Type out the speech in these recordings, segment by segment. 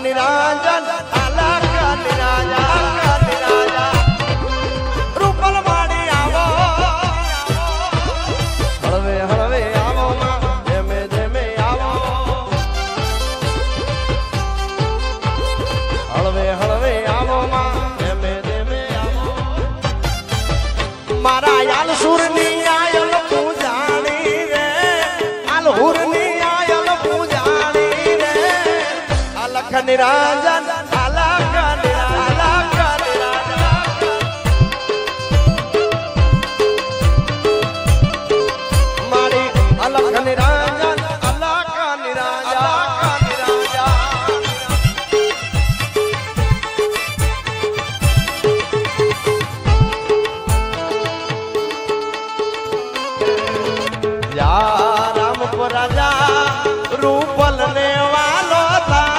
નિરાજન અલખ નિરાજા રૂપલ માડી આવો હળવે હળવે આવો ધીમે ધીમે આવો હળવે હળવે આવો ધીમે ધીમે આવો મારા યાલ સુરની આયલ પૂજાણી રે આલ હુરની આયલ પૂજાણી રે અલખ નિરાજન અલખ મારી અલખ નિરાજન અલખ નિરાજા રામ રાજા રૂપલ ને વાલો થા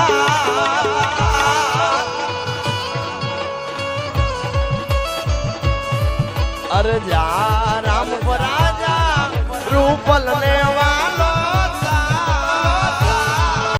અરે જા રામ